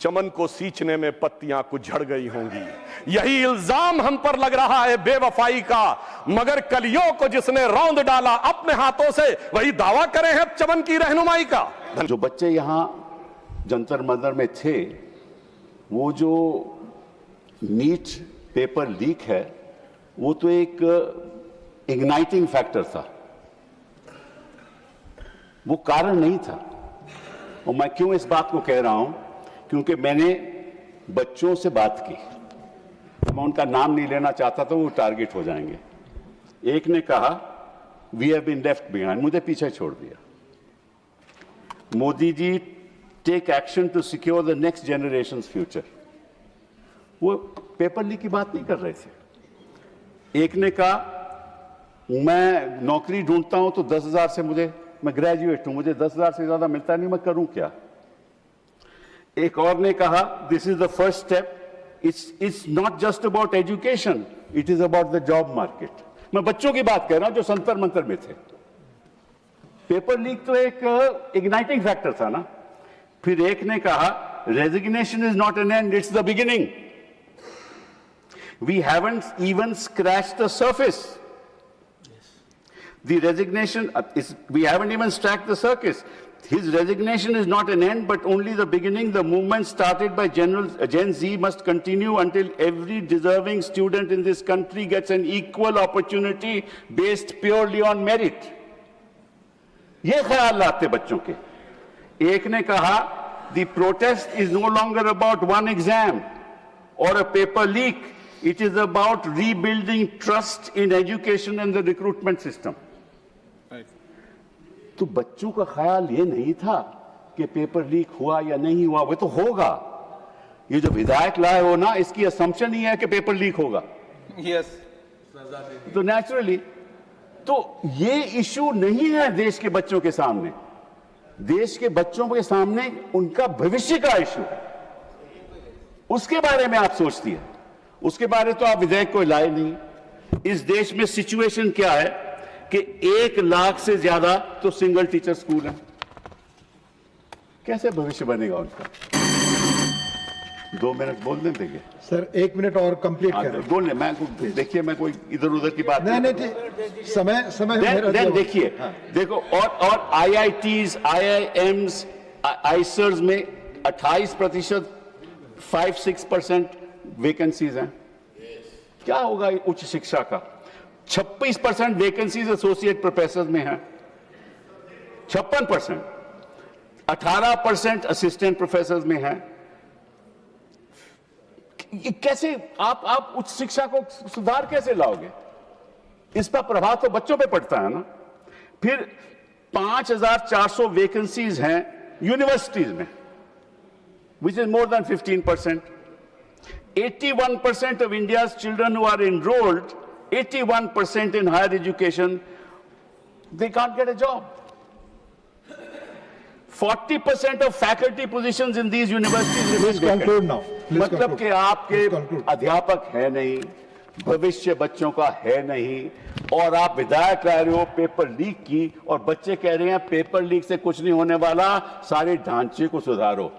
चमन को सींचने में पत्तियां कुछ झड़ गई होंगी, यही इल्जाम हम पर लग रहा है बेवफाई का। मगर कलियों को जिसने रौंद डाला अपने हाथों से, वही दावा करे हैं चमन की रहनुमाई का। जो बच्चे यहां जंतर मंतर में थे, वो जो नीट पेपर लीक है, वो तो एक इग्नाइटिंग फैक्टर था, वो कारण नहीं था। और मैं क्यों इस बात को कह रहा हूं, क्योंकि मैंने बच्चों से बात की, मैं उनका नाम नहीं लेना चाहता था, वो टारगेट हो जाएंगे। एक ने कहा we have been left behind, मुझे पीछे छोड़ दिया। Modi ji take action to secure the next generation future, वो पेपर लीक की बात नहीं कर रहे थे। एक ने कहा मैं नौकरी ढूंढता हूं तो 10,000 से मैं ग्रेजुएट हूं, मुझे 10,000 से ज्यादा मिलता नहीं, मैं करूं क्या। एक और ने कहा this is the first step, it's not just about education, it is about the job market. मैं बच्चों की बात कर रहा हूं जो संतर मंतर में थे। पेपर लीक तो एक इग्नाइटिंग फैक्टर था ना। फिर एक ने कहा resignation is not an end, it's the beginning. We haven't even scratched the surface. The resignation, we haven't even strapped the circus. His resignation is not an end, but only the beginning. The movement started by Gen Z must continue until every deserving student in this country gets an equal opportunity based purely on merit. ये ख्याल लाते बच्चों के। एक ने कहा, the protest is no longer about one exam or a paper leak. It is about rebuilding trust in education and the recruitment system. तो बच्चों का ख्याल ये नहीं था कि पेपर लीक हुआ या नहीं हुआ, वो तो होगा। ये जो विधायक लाए हो ना, इसकी असम्पशन ही है कि पेपर लीक होगा। यस। तो नेचुरली तो ये इशू नहीं है देश के बच्चों के सामने। देश के बच्चों के सामने उनका भविष्य का इशू है, उसके बारे में आप सोचती है। उसके बारे तो आप विधेयक को लाए नहीं। इस देश में सिचुएशन क्या है कि 1 लाख से ज्यादा तो सिंगल टीचर स्कूल है। कैसे भविष्य बनेगा उनका? 2 मिनट बोलने देंगे सर, 1 मिनट और कंप्लीट करें। बोलने मैं देखिए, मैं कोई इधर उधर की बात नहीं, समय देखिए। हाँ। देखो, और IITs, IIMs, आइसर्स में 28%, 5-6% वैकेंसीज हैं। क्या होगा उच्च शिक्षा का? 26% वैकेंसीज एसोसिएट प्रोफेसर में है, 56%, 18% असिस्टेंट प्रोफेसर में है। ये कैसे आप उच्च शिक्षा को सुधार कैसे लाओगे? इसका प्रभाव तो बच्चों पे पड़ता है ना। फिर 5,400 वैकेंसीज हैं यूनिवर्सिटीज में, which is more than 15%। 81% of India's children who are enrolled, 81% in higher education, they can't get a job. 40% of faculty positions in these universities remain vacant. conclude now. मतलब कि आपके अध्यापक है नहीं, भविष्य बच्चों का है नहीं, और आप विधायक ला रहे हो पेपर लीक की, और बच्चे कह रहे हैं पेपर लीक से कुछ नहीं होने वाला, सारे ढांचे को सुधारो।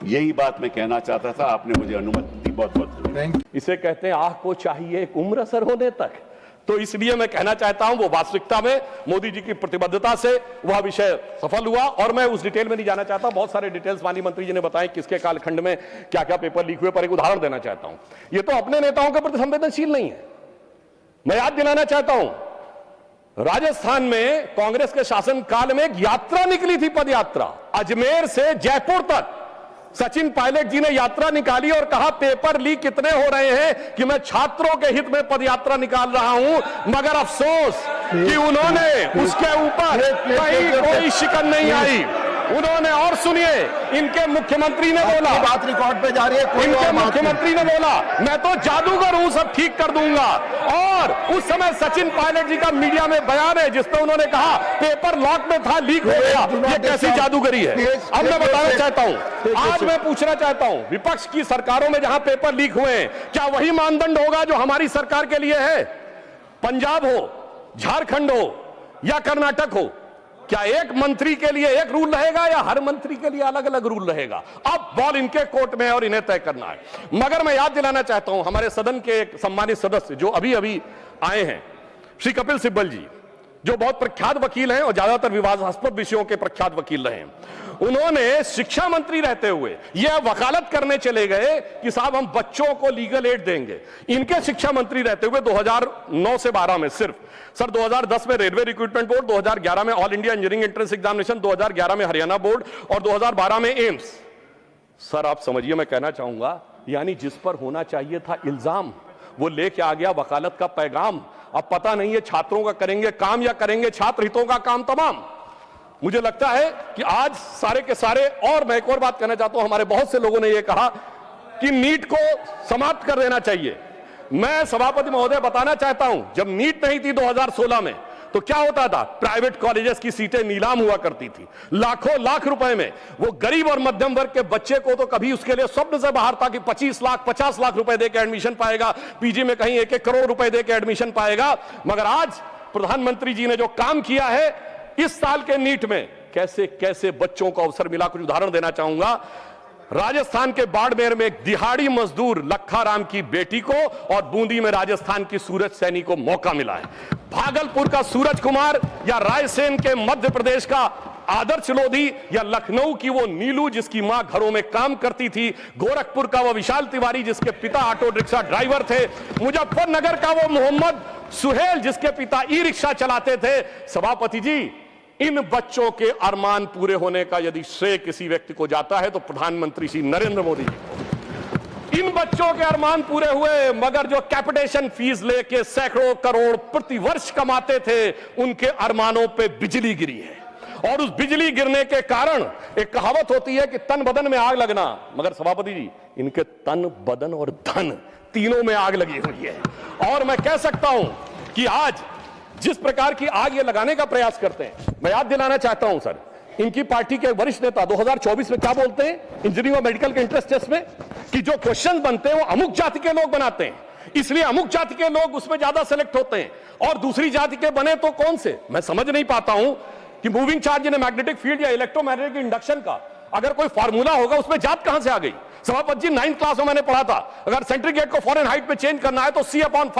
यही बात मैं कहना चाहता था, आपने मुझे अनुमति दी, बहुत बहुत धन्यवाद। इसे कहते हैं आंख को चाहिए एक उम्र असर होने तक। तो इसलिए मैं कहना चाहता हूं, वो वास्तविकता में मोदी जी की प्रतिबद्धता से वह विषय सफल हुआ। और मैं उस डिटेल में नहीं जाना चाहता, बहुत सारे डिटेल्स माननीय मंत्री जी ने बताए किसके कालखंड में क्या क्या पेपर लीक हुए, पर एक उदाहरण देना चाहता हूं। ये तो अपने नेताओं के प्रति संवेदनशील नहीं है। मैं याद दिलाना चाहता हूं, राजस्थान में कांग्रेस के शासन काल में एक यात्रा निकली थी, पद यात्रा, अजमेर से जयपुर तक। सचिन पायलट जी ने यात्रा निकाली और कहा पेपर लीक कितने हो रहे हैं कि मैं छात्रों के हित में पदयात्रा निकाल रहा हूं। मगर अफसोस कि उन्होंने उसके ऊपर कहीं कोई शिकन नहीं आई। उन्होंने, और सुनिए, इनके मुख्यमंत्री ने बोला, बात रिकॉर्ड पे जा रही है, इनके मुख्यमंत्री ने बोला मैं तो जादूगर हूं, सब ठीक कर दूंगा। और उस समय सचिन पायलट जी का मीडिया में बयान है जिसमें उन्होंने कहा पेपर लॉक में था, लीक हो गया। ये कैसी जादूगरी है? अब मैं बताना चाहता हूं, आज मैं पूछना चाहता हूं, विपक्ष की सरकारों में जहां पेपर लीक हुए हैं, क्या वही मानदंड होगा जो हमारी सरकार के लिए है? पंजाब हो, झारखंड हो या कर्नाटक हो, क्या एक मंत्री के लिए एक रूल रहेगा या हर मंत्री के लिए अलग अलग रूल रहेगा? अब बॉल इनके कोर्ट में है और इन्हें तय करना है। मगर मैं याद दिलाना चाहता हूं हमारे सदन के एक सम्मानित सदस्य जो अभी अभी आए हैं, श्री कपिल सिब्बल जी, जो बहुत प्रख्यात वकील हैं और ज्यादातर विवादास्पद विषयों के प्रख्यात वकील रहे हैं। उन्होंने शिक्षा मंत्री रहते हुए यह वकालत करने चले गए कि साहब हम बच्चों को लीगल एड देंगे। इनके शिक्षा मंत्री रहते हुए 2009 से 12 में सिर्फ सर 2010 में रेलवे रिक्रूटमेंट बोर्ड, 2011 में all India engineering entrance examination, 2011 में हरियाणा बोर्ड और 2012 में एम्स। सर आप समझिए, मैं कहना चाहूंगा यानी जिस पर होना चाहिए था इल्जाम वो लेके आ गया वकालत का पैगाम। अब पता नहीं है छात्रों का करेंगे काम या करेंगे छात्र हितों का काम तमाम। मुझे लगता है कि आज सारे के सारे, और मैं एक और बात कहना चाहता हूं, हमारे बहुत से लोगों ने यह कहा कि नीट को समाप्त कर देना चाहिए। मैं सभापति महोदय बताना चाहता हूं, जब नीट नहीं थी 2016 में तो क्या होता था? प्राइवेट कॉलेजेस की सीटें नीलाम हुआ करती थी लाखों लाख रुपए में। वो गरीब और मध्यम वर्ग के बच्चे को तो कभी उसके लिए स्वप्न से बाहर था कि 25 लाख 50 लाख रुपए देकर एडमिशन पाएगा, पीजी में कहीं 1-1 करोड़ रुपए देकर एडमिशन पाएगा। मगर आज प्रधानमंत्री जी ने जो काम किया है इस साल के नीट में, कैसे कैसे बच्चों को अवसर मिला। कुछ उदाहरण देना चाहूंगा। राजस्थान के बाड़मेर में एक दिहाड़ी मजदूर लखा की बेटी को और बूंदी में राजस्थान की सूरज सैनी को मौका मिला है। भागलपुर का सूरज कुमार या रायसेन के मध्य प्रदेश का आदर्श लोधी या लखनऊ की वो नीलू जिसकी मां घरों में काम करती थी, गोरखपुर का वो विशाल तिवारी जिसके पिता ऑटो रिक्शा ड्राइवर थे, मुजफ्फरनगर का वो मोहम्मद सुहेल जिसके पिता ई रिक्शा चलाते थे। सभापति जी, इन बच्चों के अरमान पूरे होने का यदि श्रेय किसी व्यक्ति को जाता है तो प्रधानमंत्री श्री नरेंद्र मोदी जी को। इन बच्चों के अरमान पूरे हुए, मगर जो कैपिटेशन फीस लेके सैकड़ों करोड़ प्रति वर्ष कमाते थे उनके अरमानों पे बिजली गिरी है। और उस बिजली गिरने के कारण एक कहावत होती है कि तन बदन में आग लगना, मगर सभापति जी इनके तन बदन और धन तीनों में आग लगी हुई है। और मैं कह सकता हूं कि आज जिस प्रकार की आग ये लगाने का प्रयास करते हैं, मैं याद दिलाना चाहता हूं सर, इनकी पार्टी के वरिष्ठ नेता 2024 में क्या बोलते हैं इंजीनियरिंग और मेडिकल के इंट्रेंस टेस्ट में कि जो क्वेश्चन बनते हैं वो अमुक जाति के लोग बनाते हैं, इसलिए अमुक जाति के लोग उसमें ज्यादा सेलेक्ट होते हैं और दूसरी जाति के बने तो कौन से। मैं समझ नहीं पाता हूं कि moving charge in magnetic field या इलेक्ट्रोमैग्नेटिक इंडक्शन का अगर कोई फार्मूला होगा उसमें जात कहां से आ गई। सभापति जी 9th क्लास में मैंने पढ़ा था, अगर सेंट्रीग्रेड को फॉरेन हाइट में चेंज करना है तो C/5 =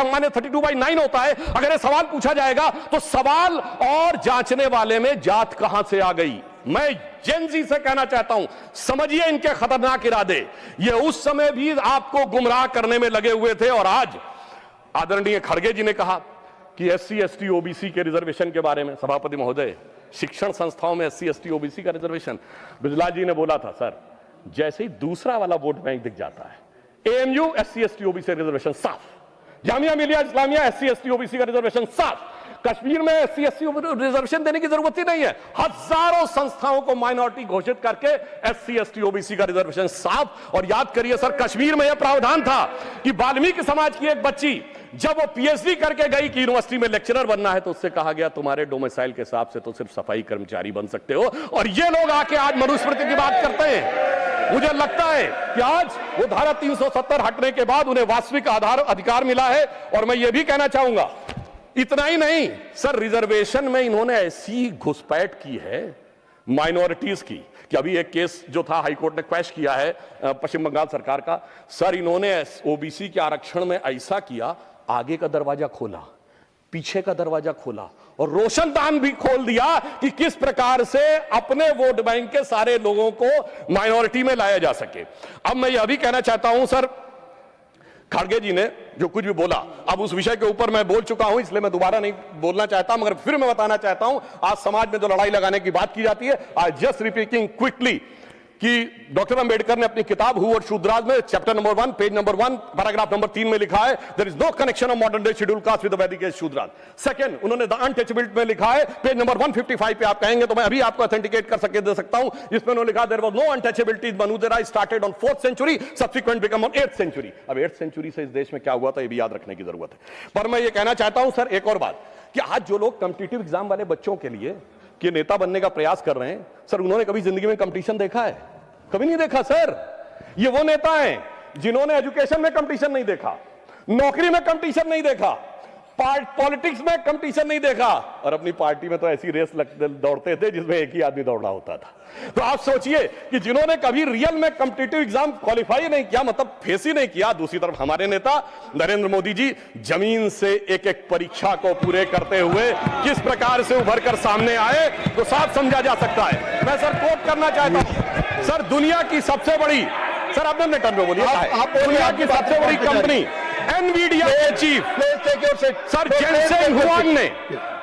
M-32/9 होता है। अगर ये सवाल पूछा जाएगा तो सवाल और जांचने वाले में जात कहां से आ गई। मैं जेनजी से कहना चाहता हूं, समझिए इनके खतरनाक इरादे। ये उस समय भी आपको गुमराह करने में लगे हुए थे और आज आदरणीय खड़गे जी ने कहा कि SC ST OBC के रिजर्वेशन के बारे में। सभापति महोदय, शिक्षण संस्थाओं में SC ST OBC का रिजर्वेशन, बिजला जी ने बोला था सर जैसे ही दूसरा वाला वोट बैंक दिख जाता है, AMU SC ST OBC reservation साफ, Jamia Millia Islamia SC ST OBC का रिजर्वेशन साफ, कश्मीर में SC ST रिजर्वेशन देने की जरूरत ही नहीं है। हजारों संस्थाओं को माइनॉरिटी घोषित करके SC ST OBC का रिजर्वेशन साफ। और याद करिए सर, कश्मीर में यह प्रावधान था कि वाल्मीकि समाज की एक बच्ची जब वो PhD करके गई कि यूनिवर्सिटी में लेक्चरर बनना है तो उससे कहा गया तुम्हारे डोमिसाइल के हिसाब से तो सिर्फ सफाई कर्मचारी बन सकते हो। और ये लोग आके आज मनुस्मृति की बात करते हैं। मुझे लगता है कि आज वो धारा 370 हटने के बाद उन्हें वास्तविक अधिकार मिला है। और मैं ये भी कहना चाहूंगा, इतना ही नहीं सर, रिजर्वेशन में इन्होंने ऐसी घुसपैठ की है माइनॉरिटीज की कि अभी एक केस जो था हाईकोर्ट ने क्वैश किया है पश्चिम बंगाल सरकार का। सर इन्होंने OBC के आरक्षण में ऐसा किया, आगे का दरवाजा खोला, पीछे का दरवाजा खोला और रोशनदान भी खोल दिया कि किस प्रकार से अपने वोट बैंक के सारे लोगों को माइनॉरिटी में लाया जा सके। अब मैं यह भी कहना चाहता हूं सर, खड़गे जी ने जो कुछ भी बोला, अब उस विषय के ऊपर मैं बोल चुका हूं इसलिए मैं दोबारा नहीं बोलना चाहता, मगर फिर मैं बताना चाहता हूं आज समाज में जो लड़ाई लगाने की बात की जाती है, आई जस्ट रिपीटिंग क्विकली कि डॉक्टर अंबेडकर ने अपनी किताब हु और शूद्राज में chapter number 1 page number 1 paragraph number 3 में लिखा है there is no connection of modern day schedule caste with the Vedic age Shudras. Second, उन्होंने द अनटचेबिलिटी में लिखा है पेज नंबर 155 पे, आप कहेंगे तो मैं अभी आपको ऑथेंटिकेट कर सके दे सकता हूं, जिसमें उन्होंने लिखा देयर वाज नो अनटचेबिलिटी मनुदेरा started on 4th century subsequent become on 8th century. अब 8th सेंचुरी से इस देश में क्या हुआ था ये भी याद रखने की जरूरत है। पर मैं ये कहना चाहता हूं सर एक और बात कि आज जो लोग कॉम्पिटिटिव एग्जाम वाले बच्चों के लिए कि नेता बनने का प्रयास कर रहे हैं, सर उन्होंने कभी जिंदगी में कंपटीशन देखा है? कभी नहीं देखा सर। ये वो नेता हैं जिन्होंने एजुकेशन में कंपटीशन नहीं देखा, नौकरी में कंपटीशन नहीं देखा, पॉलिटिक्स में कंपटीशन नहीं देखा, और अपनी पार्टी में तो ऐसी रेस दौड़ते थे जिसमें एक ही आदमी दौड़ना होता था। तो आप सोचिए कि जिन्होंने कभी रियल में कॉम्पिटिटिव एग्जाम क्वालिफाई नहीं किया, मतलब फेस ही नहीं किया, दूसरी तरफ हमारे नेता नरेंद्र मोदी जी जमीन से एक एक परीक्षा को पूरे करते हुए किस प्रकार से उभर कर सामने आए, तो साफ समझा जा सकता है। मैं सर कोट करना चाहता हूं, सर दुनिया की सबसे बड़ी, सर आपने टर्न में बोलिए, दुनिया की सबसे बड़ी कंपनी एनवीडिया के चीफ सर जेनसेन हुआंग ने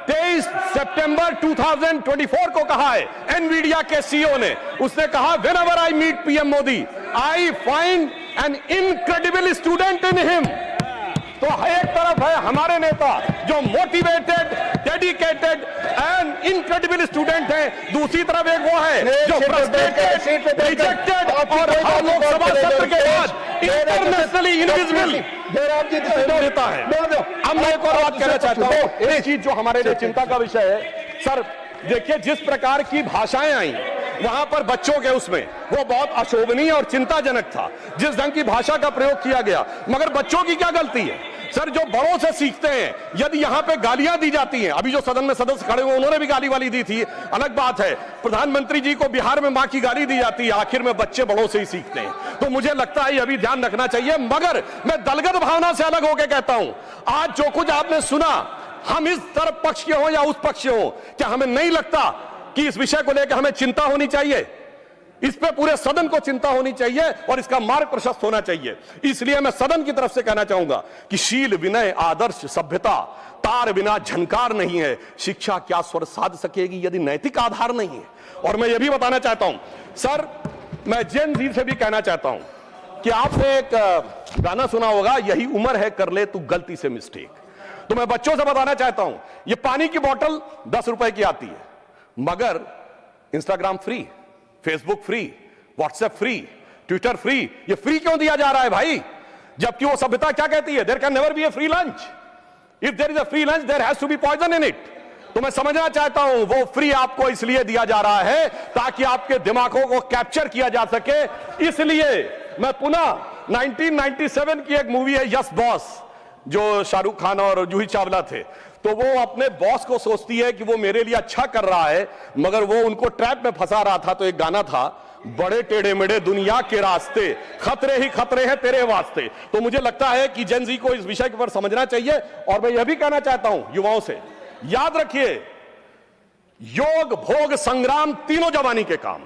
23 सितंबर 2024 को कहा है, एनवीडिया के सीईओ ने, उसने कहा whenever I meet PM Modi I find an incredible student in him. तो एक तरफ है हमारे नेता जो motivated, dedicated and incredible student है, दूसरी तरफ एक वो है जो फ्रस्ट्रेटेड, रिजेक्टेड और हर लोकसभा सत्र के बाद इंटरनेशनली इनविजिबल नेता है। अब मैं एक और बात कहना चाहता हूं, एक चीज जो हमारे लिए चिंता का विषय है सर, देखिए जिस प्रकार की भाषाएं आई वहां पर बच्चों के उसमें वो बहुत अशोभनीय और चिंताजनक था, जिस ढंग की भाषा का प्रयोग किया गया, मगर बच्चों की क्या गलती है सर, जो बड़ों से सीखते हैं। यदि यहां पे गालियां दी जाती हैं, अभी जो सदन में सदस्य खड़े हुए उन्होंने भी गाली वाली दी थी, अलग बात है, प्रधानमंत्री जी को बिहार में मां की गाली दी जाती है, आखिर में बच्चे बड़ों से ही सीखते हैं। तो मुझे लगता है ये भी ध्यान रखना चाहिए, मगर मैं दलगत भावना से अलग होकर कहता हूं, आज जो कुछ आपने सुना, हम इस तरफ पक्ष के हो या उस पक्ष के हो, क्या हमें नहीं लगता कि इस विषय को लेकर हमें चिंता होनी चाहिए, इस पे पूरे सदन को चिंता होनी चाहिए और इसका मार्ग प्रशस्त होना चाहिए। इसलिए मैं सदन की तरफ से कहना चाहूंगा कि शील, विनय, आदर्श, सभ्यता तार बिना झनकार नहीं है, शिक्षा क्या स्वर साध सकेगी यदि नैतिक आधार नहीं है। और मैं यह भी बताना चाहता हूं सर, मैं जेन जी से भी कहना चाहता हूं कि आपने एक गाना सुना होगा, यही उम्र है कर ले तू गलती से मिस्टेक। तो मैं बच्चों से बताना चाहता हूं, ये पानी की बोतल 10 रुपए की आती है, मगर Instagram free, Facebook free, WhatsApp free, Twitter free, ये फ्री क्यों दिया जा रहा है भाई? जबकि वो सभ्यता क्या कहती है, there can never be a free lunch, if there is a free lunch there has to be poison in it. तो मैं समझना चाहता हूं वो फ्री आपको इसलिए दिया जा रहा है ताकि आपके दिमागों को कैप्चर किया जा सके। इसलिए मैं पुनः 1997 की एक मूवी है यस बॉस, जो शाहरुख खान और जूही चावला थे, तो वो अपने बॉस को सोचती है कि वो मेरे लिए अच्छा कर रहा है, मगर वो उनको ट्रैप में फंसा रहा था। तो एक गाना था, बड़े टेढ़े मेढ़े दुनिया के रास्ते, खतरे ही खतरे हैं तेरे वास्ते। तो मुझे लगता है कि जेन जी को इस विषय पर समझना चाहिए। और मैं यह भी कहना चाहता हूं युवाओं से, याद रखिए योग, भोग, संग्राम तीनों जवानी के काम।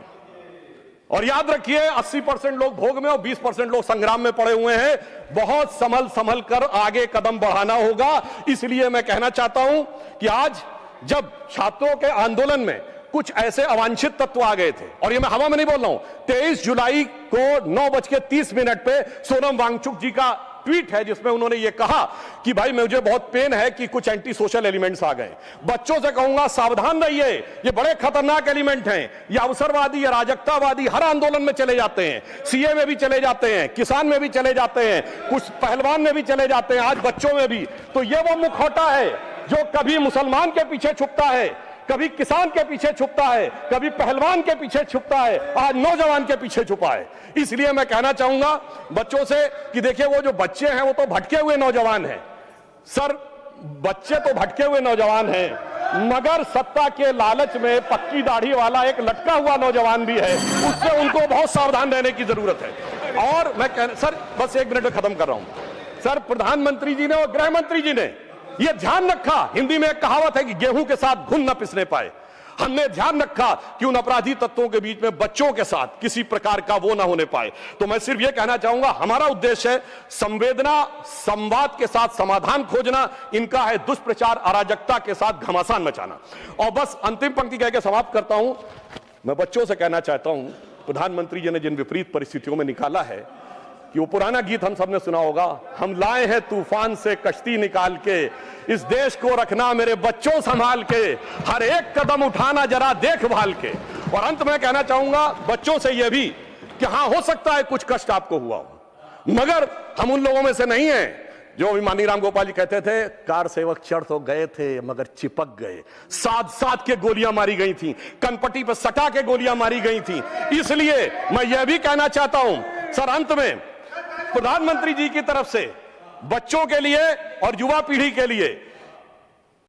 और याद रखिए 80% लोग भोग में और 20% लोग संग्राम में पड़े हुए हैं। बहुत संभल संभल कर आगे कदम बढ़ाना होगा। इसलिए मैं कहना चाहता हूं कि आज जब छात्रों के आंदोलन में कुछ ऐसे अवांछित तत्व आ गए थे, और ये मैं हवा में नहीं बोल रहा हूं, 23 जुलाई को 9:30 पे सोनम वांगचुक जी का ट्वीट है जिसमें उन्होंने ये कहा कि भाई मुझे बहुत पेन है कि कुछ एंटी सोशल एलिमेंट्स आ गए। बच्चों से कहूंगा सावधान रहिए, ये बड़े खतरनाक एलिमेंट हैं, ये अवसरवादी, अराजकतावादी हर आंदोलन में चले जाते हैं, सीए में भी चले जाते हैं, किसान में भी चले जाते हैं, कुछ पहलवान में भी चले जाते हैं, आज बच्चों में भी। तो ये वो मुखौटा है जो कभी मुसलमान के पीछे छुपता है, कभी किसान के पीछे छुपता है, कभी पहलवान के पीछे छुपता है, आज नौजवान के पीछे छुपा है। इसलिए मैं कहना चाहूंगा बच्चों से कि देखिए वो जो बच्चे हैं वो तो भटके हुए नौजवान हैं सर, बच्चे तो भटके हुए नौजवान हैं, मगर सत्ता के लालच में पक्की दाढ़ी वाला एक लटका हुआ नौजवान भी है, उससे उनको बहुत सावधान रहने की जरूरत है। और मैं सर बस 1 मिनट में खत्म कर रहा हूं सर, प्रधानमंत्री जी ने और गृह मंत्री जी ने यह ध्यान रखा, हिंदी में एक कहावत है कि गेहूं के साथ घुन न पिसने पाए, हमने ध्यान रखा कि उन अपराधी तत्वों के बीच में बच्चों के साथ किसी प्रकार का वो ना होने पाए। तो मैं सिर्फ यह कहना चाहूंगा, हमारा उद्देश्य है संवेदना, संवाद के साथ समाधान खोजना, इनका है दुष्प्रचार, अराजकता के साथ घमासान मचाना। और बस अंतिम पंक्ति कहकर समाप्त करता हूं, मैं बच्चों से कहना चाहता हूं, प्रधानमंत्री जी ने जिन विपरीत परिस्थितियों में निकाला है कि वो पुराना गीत हम सबने सुना होगा, हम लाए हैं तूफान से कश्ती निकाल के, इस देश को रखना मेरे बच्चों संभाल के, हर एक कदम उठाना जरा देखभाल के। और अंत में कहना चाहूंगा बच्चों से यह भी कि हां हो सकता है कुछ कष्ट आपको हुआ हो, मगर हम उन लोगों में से नहीं हैं जो माननीय राम गोपाल जी कहते थे, कार सेवक चढ़ तो गए थे मगर चिपक गए, साथ साथ के गोलियां मारी गई थी, कनपट्टी पर सटा के गोलियां मारी गई थी। इसलिए मैं यह भी कहना चाहता हूं सर, अंत में प्रधानमंत्री जी की तरफ से बच्चों के लिए और युवा पीढ़ी के लिए